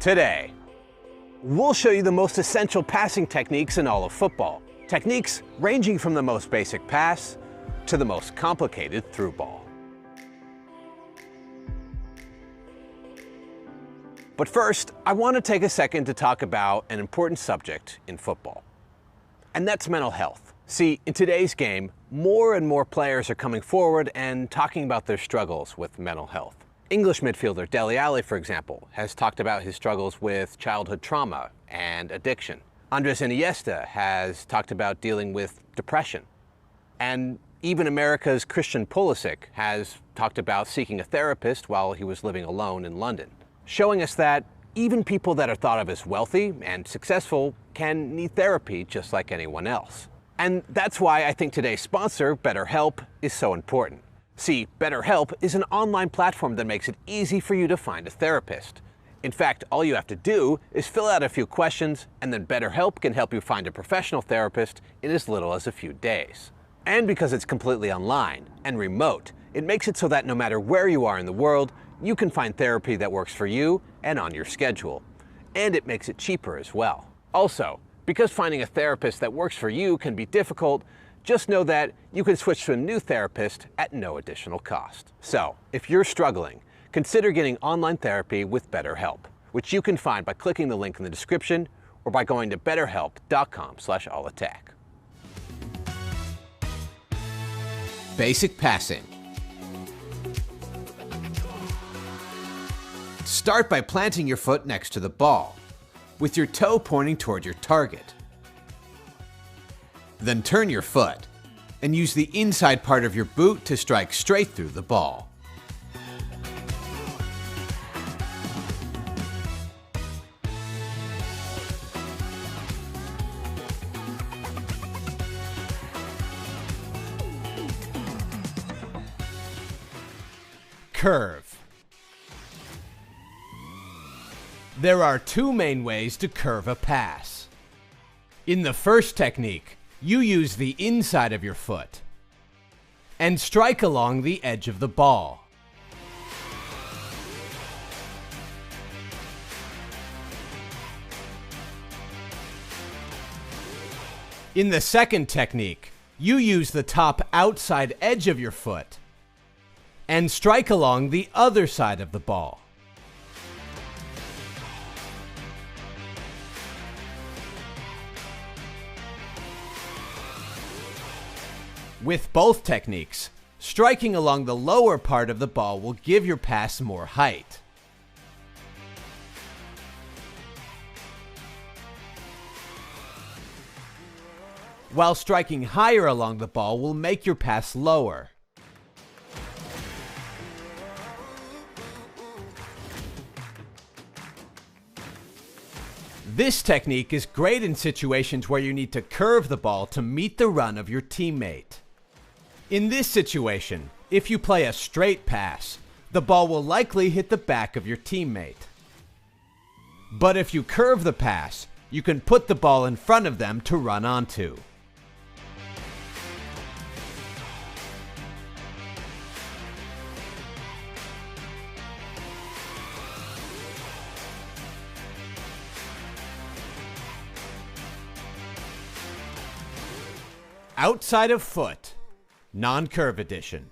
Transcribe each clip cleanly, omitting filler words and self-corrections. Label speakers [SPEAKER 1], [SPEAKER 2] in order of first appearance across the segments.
[SPEAKER 1] Today, we'll show you the most essential passing techniques in all of football. Techniques ranging from the most basic pass to the most complicated through ball. But first, I want to take a second to talk about an important subject in football, and that's mental health. See, in today's game, more and more players are coming forward and talking about their struggles with mental health. English midfielder Dele Alli, for example, has talked about his struggles with childhood trauma and addiction. Andres Iniesta has talked about dealing with depression. And even America's Christian Pulisic has talked about seeking a therapist while he was living alone in London, showing us that even people that are thought of as wealthy and successful can need therapy just like anyone else. And that's why I think today's sponsor, BetterHelp, is so important. See, BetterHelp is an online platform that makes it easy for you to find a therapist. In fact, all you have to do is fill out a few questions, and then BetterHelp can help you find a professional therapist in as little as a few days. And because it's completely online and remote, it makes it so that no matter where you are in the world, you can find therapy that works for you and on your schedule. And it makes it cheaper as well. Also, because finding a therapist that works for you can be difficult, just know that you can switch to a new therapist at no additional cost. So, if you're struggling, consider getting online therapy with BetterHelp, which you can find by clicking the link in the description or by going to betterhelp.com/allattack. Basic passing. Start by planting your foot next to the ball, with your toe pointing toward your target. Then turn your foot and use the inside part of your boot to strike straight through the ball. Curve. There are two main ways to curve a pass. In the first technique, you use the inside of your foot and strike along the edge of the ball. In the second technique, you use the top outside edge of your foot and strike along the other side of the ball. With both techniques, striking along the lower part of the ball will give your pass more height. While striking higher along the ball will make your pass lower. This technique is great in situations where you need to curve the ball to meet the run of your teammate. In this situation, if you play a straight pass, the ball will likely hit the back of your teammate. But if you curve the pass, you can put the ball in front of them to run onto. Outside of foot. Non-curve edition.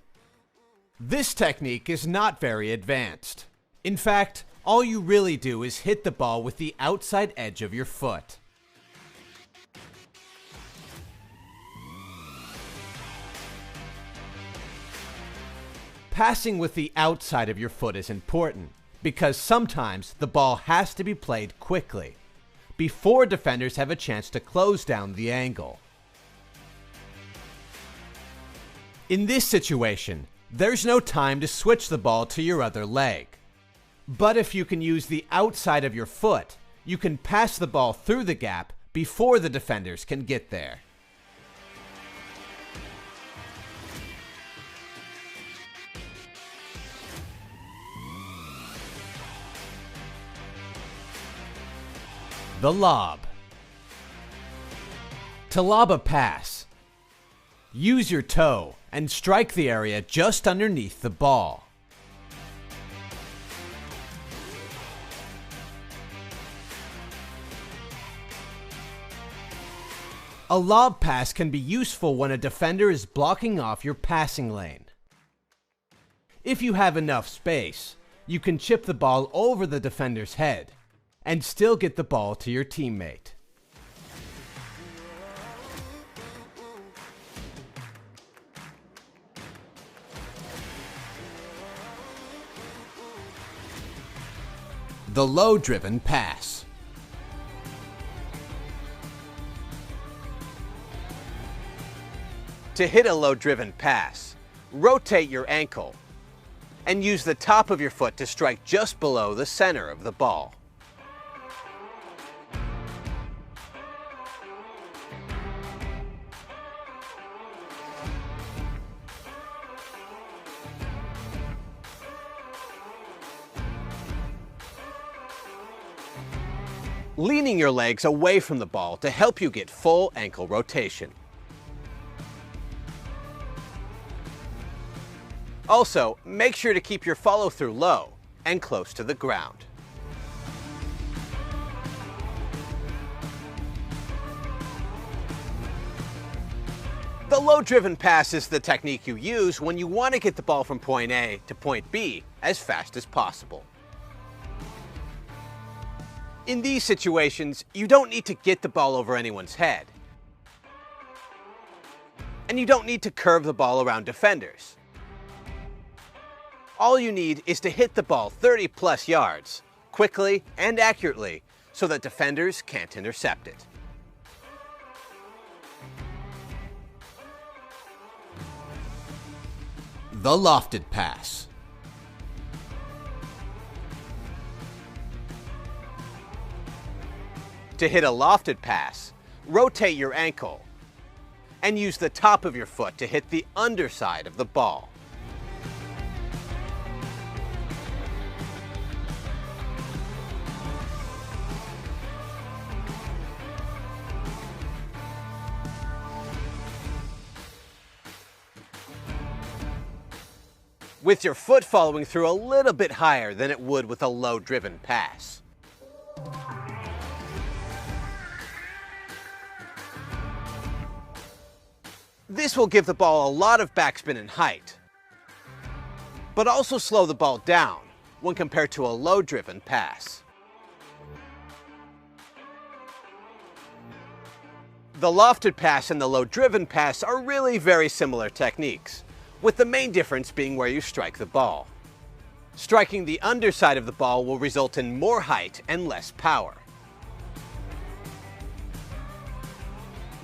[SPEAKER 1] This technique is not very advanced. In fact, all you really do is hit the ball with the outside edge of your foot. Passing with the outside of your foot is important because sometimes the ball has to be played quickly before defenders have a chance to close down the angle. In this situation, there's no time to switch the ball to your other leg. But if you can use the outside of your foot, you can pass the ball through the gap before the defenders can get there. The lob. To lob a pass, use your toe and strike the area just underneath the ball.
[SPEAKER 2] A lob pass can be useful when a defender is blocking off your passing lane. If you have enough space, you can chip the ball over the defender's head and still get the ball to your teammate. The low-driven pass.
[SPEAKER 1] To hit a low-driven pass, rotate your ankle and use the top of your foot to strike just below the center of the ball. Leaning your legs away from the ball to help you get full ankle rotation. Also, make sure to keep your follow-through low and close to the ground. The low-driven pass is the technique you use when you want to get the ball from point A to point B as fast as possible. In these situations, you don't need to get the ball over anyone's head. And you don't need to curve the ball around defenders. All you need is to hit the ball 30+ yards, quickly and accurately, so that defenders can't intercept it.
[SPEAKER 2] The lofted pass.
[SPEAKER 1] To hit a lofted pass, rotate your ankle and use the top of your foot to hit the underside of the ball. With your foot following through a little bit higher than it would with a low-driven pass. This will give the ball a lot of backspin and height, but also slow the ball down when compared to a low-driven pass. The lofted pass and the low-driven pass are really very similar techniques, with the main difference being where you strike the ball. Striking the underside of the ball will result in more height and less power,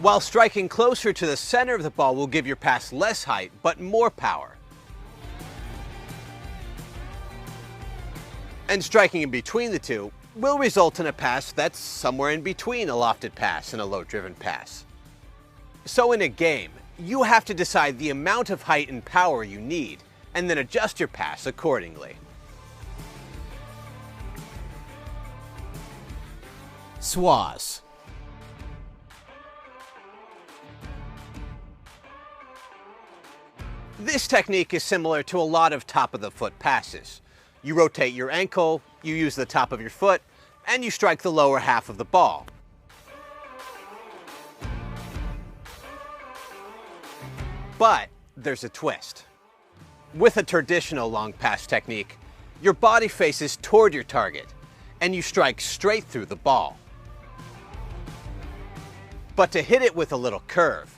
[SPEAKER 1] while striking closer to the center of the ball will give your pass less height but more power. And striking in between the two will result in a pass that's somewhere in between a lofted pass and a low-driven pass. So in a game, you have to decide the amount of height and power you need and then adjust your pass accordingly.
[SPEAKER 2] Swaz.
[SPEAKER 1] This technique is similar to a lot of top-of-the-foot passes. You rotate your ankle, you use the top of your foot, and you strike the lower half of the ball. But there's a twist. With a traditional long pass technique, your body faces toward your target, and you strike straight through the ball. But to hit it with a little curve,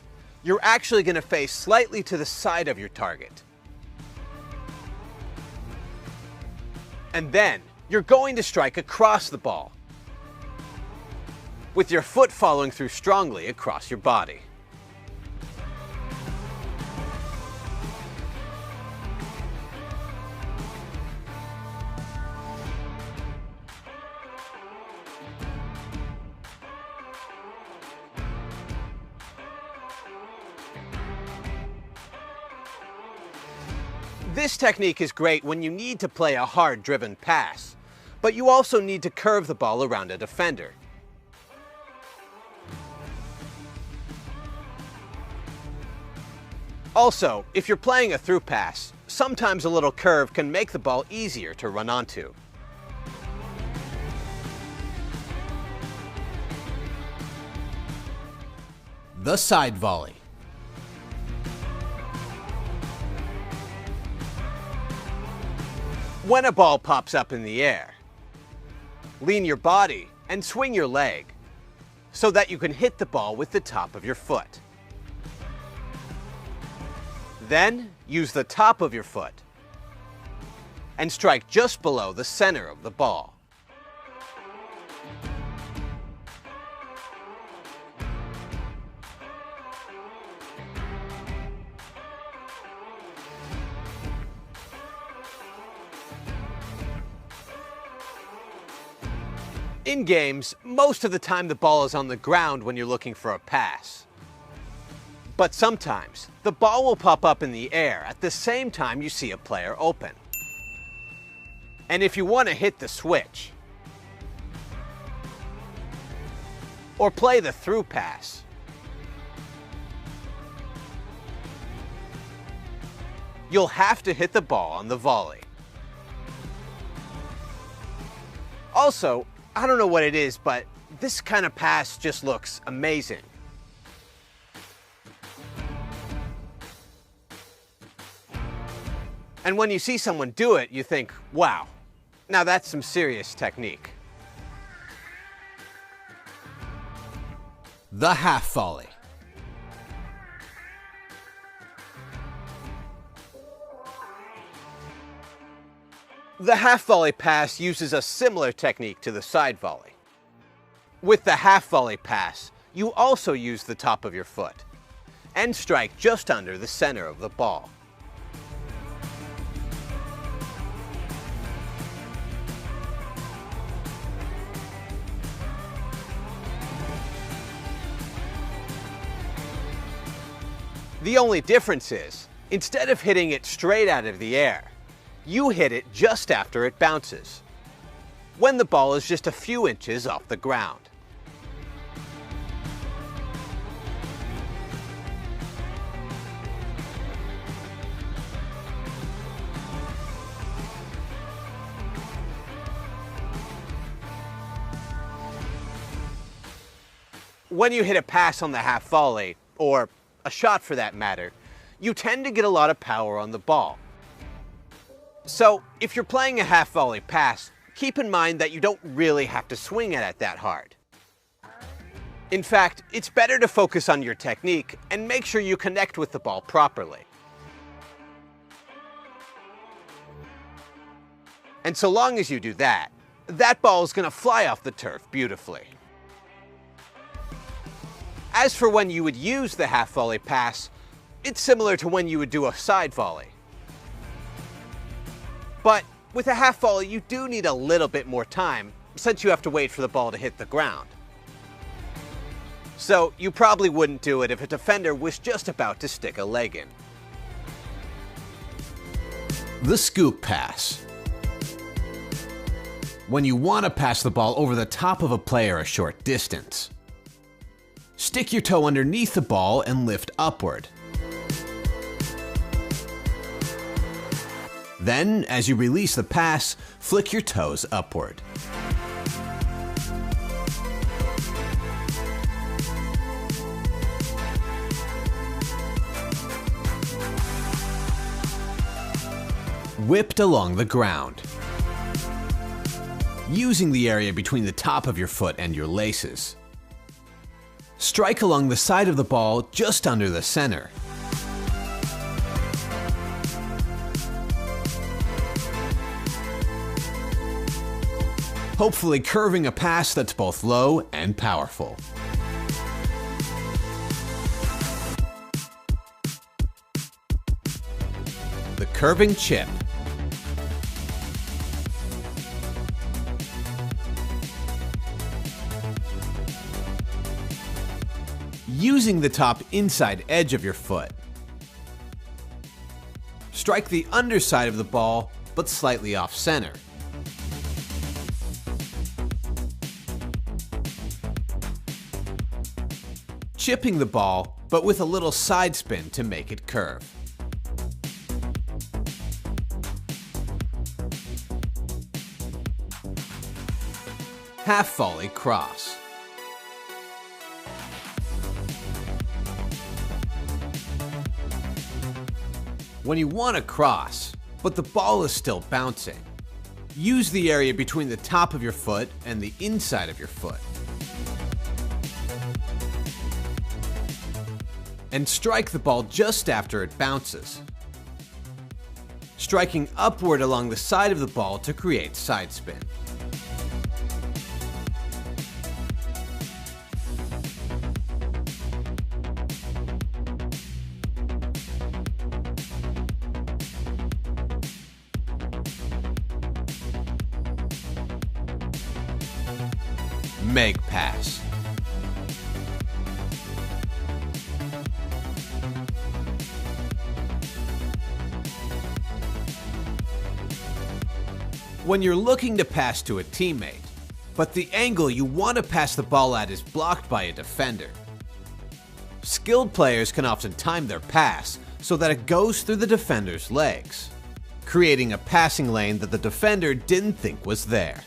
[SPEAKER 1] you're actually going to face slightly to the side of your target. And then, you're going to strike across the ball, with your foot following through strongly across your body. This technique is great when you need to play a hard-driven pass, but you also need to curve the ball around a defender. Also, if you're playing a through pass, sometimes a little curve can make the ball easier to run onto.
[SPEAKER 2] The side volley.
[SPEAKER 1] When a ball pops up in the air, lean your body and swing your leg so that you can hit the ball with the top of your foot. Then use the top of your foot and strike just below the center of the ball. In games, most of the time the ball is on the ground when you're looking for a pass. But sometimes, the ball will pop up in the air at the same time you see a player open. And if you want to hit the switch, or play the through pass, you'll have to hit the ball on the volley. Also, I don't know what it is, but this kind of pass just looks amazing. And when you see someone do it, you think, wow, now that's some serious technique.
[SPEAKER 2] The half volley.
[SPEAKER 1] The half volley pass uses a similar technique to the side volley. With the half volley pass, you also use the top of your foot and strike just under the center of the ball. The only difference is, instead of hitting it straight out of the air, you hit it just after it bounces, when the ball is just a few inches off the ground. When you hit a pass on the half volley, or a shot for that matter, you tend to get a lot of power on the ball. So, if you're playing a half volley pass, keep in mind that you don't really have to swing at it that hard. In fact, it's better to focus on your technique and make sure you connect with the ball properly. And so long as you do that, that ball is going to fly off the turf beautifully. As for when you would use the half volley pass, it's similar to when you would do a side volley. But with a half volley, you do need a little bit more time, since you have to wait for the ball to hit the ground. So you probably wouldn't do it if a defender was just about to stick a leg in.
[SPEAKER 2] The scoop pass. When you want to pass the ball over the top of a player a short distance, stick your toe underneath the ball and lift upward. Then, as you release the pass, flick your toes upward. Whipped along the ground. Using the area between the top of your foot and your laces. Strike along the side of the ball just under the center. Hopefully curving a pass that's both low and powerful. The curving chip. Using the top inside edge of your foot. Strike the underside of the ball, but slightly off center. Chipping the ball, but with a little side spin to make it curve. Half volley cross. When you want to cross, but the ball is still bouncing, use the area between the top of your foot and the inside of your foot. And strike the ball just after it bounces, striking upward along the side of the ball to create side spin. Make pass. When you're looking to pass to a teammate, but the angle you want to pass the ball at is blocked by a defender, skilled players can often time their pass so that it goes through the defender's legs, creating a passing lane that the defender didn't think was there.